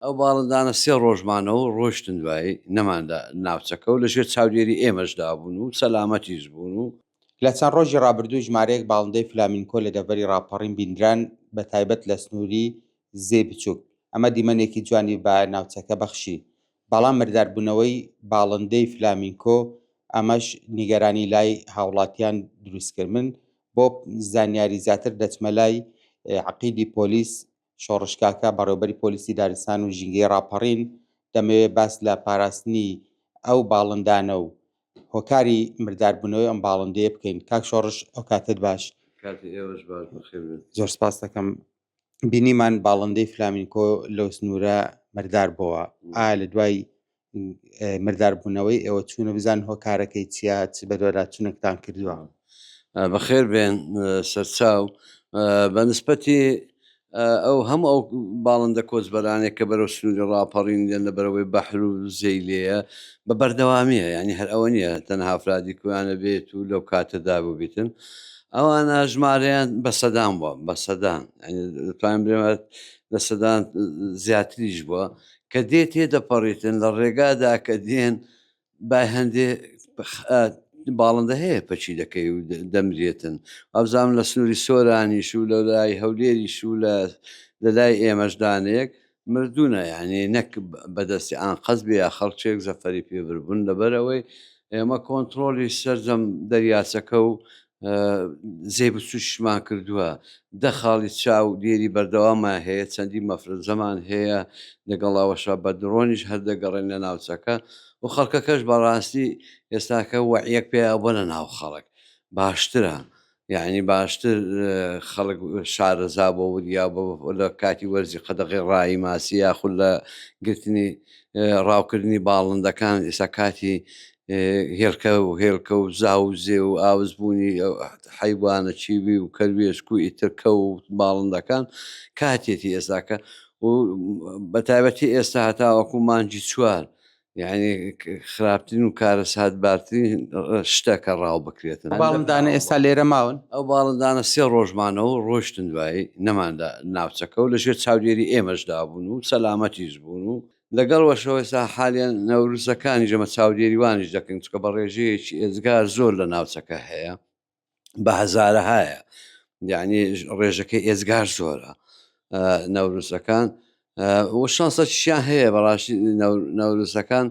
ئەو باڵندانە سێ ڕۆژمانەوە ڕۆیشتن دوایی نەماندا ناوچەکە و لەژێر چاودێری ئێمەشدا بوون و سەلامەتیش بوون و لە چەند ڕۆژی ڕابردوو ژمارەیەک باڵندەی فلامینکۆ لە دەڤەری ڕاپەڕین بینران بە تایبەت لە سنووری زێ بچووک. ئەمە دیمەنێکی جوانی بە ناوچەکە بەخشی. بەڵام مرداربوونەوەی باڵندەی فلامینکۆ ئەمەش نیگەرانی لای هاوڵاتیان دروستکرد. من بۆ زانیاری زیاتر دەچمە لای عەقیدی پۆلیس شۆڕشکاکە بەڕێوەبەری پۆلیسی دارستان و ژینگەی ڕاپەڕین دەمەوێت باس لە پاراستنی ئەو باڵندانە و هۆکاری مرداربوونەوەی ئەم باڵندەیە بکەین. کاک شۆڕش ئەو کاتت باش. کاتی ئێوەش باش بەخێر بێت. زۆر سپاس دەکەم. بینیمان باڵندەی فلامینکۆ لەو سنوورە مردار بووە. ئایا لە دوای مرداربوونەوەی ئێوە چوونە بزان هۆکارەکەی چییە، چ بە دوواداچوونێکتان کردووە؟ بەخێر بێن سەرچاو بەنسبەتی ئەو هەموو ئەو باڵندە کۆچبەرانێک کە بەرەو سنووری ڕاپەڕین دێن لە بەرەوەی بەحر و زەی لێیە بە بەردەوامیە، ینی هەر ئەوە نییە تەنها ئەفرادی کویانە بێت و لەو کاتەدا بوو بیتن. ئەوانە ژمارەیان بە سەدان بووە، بە سەدان دەتوانین بڵێمە لە سەدان زیاتریش بووە کە دێت تێدەپەڕێتن لە ڕێگادا کە دێن با هەندێ باڵندە هەیە پەچی دەکەی و دەمرێتن. ئەبزانم لە سنووری سۆرانیش و لە لای هەولێریش و لە لای ئێمەشدانەیەک مردوونە، یعنی نەک بەدەستی ئان قەز بێ یا خەڵکێک زەفەری پێبربوون لەبەرەوەی ئێمە کۆنتترۆلی سەرجەم دەریاچەکە و زێ بچوشمان کردووە. دەخاڵی چاو لێری بەردەوامە هەیە، چەندی مەفرد زەمان هەیە لەگەڵاوەشە بە درۆنیش هەردەگەڕێن لە ناوچەکە و خەڵکەکەش بەڕاستی ئێستاکە وەعیەک پێ بۆنە ناو خەڵک باشترە، یعنی باشتر خەڵک شارەزا بۆ وریا لە کاتی وەرزی قەدەغی ڕایی ماسی یاخود لە گرتنی ڕاوکردنی باڵندەکان ئێستا کاتی هێلکە و هێلکە و زاوزێ و ئاوزبوونی حەیوانە چیوی و کەروێشک و ئیترکە و باڵندەکان کاتێتی ئێستاکە و بەتایبەتی ئێستا هەتاوەکو مانگی چوار، یعنی خراپترین و کارە ساتبارترین شتەکە ڕاو بکرێتن. باڵندانە ئێستا لێرە ماون؟ ئەو باڵندانە سێ ڕۆژمانەوە ڕۆیشتن دوایی نەماندا ناوچەکە و لەژێر چاودێری ئێمەشدا بوون و سەلامەتیش بوون و لەگەڵ وەشەوە ئێستا حالیان نەوروزەکانی ژەمە چاودێریوانیش دەکەن چکە بە ڕێژەیەکی ئێزگار زۆر لە ناوچەکە هەیە بە هەزارە هەیە، یعنی ڕێژەکەی ئێزگار زۆرە نەوروسەکان و شانسەشیان هەیە بەڕاستی نەوروسەکان،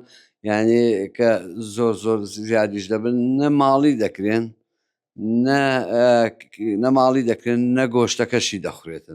یعنی کە زۆر زۆر زیادیش دەبن نە ماڵی دەکرێن نە ماڵی دەکرێن نە گۆشتەکەشی دەخورێتن.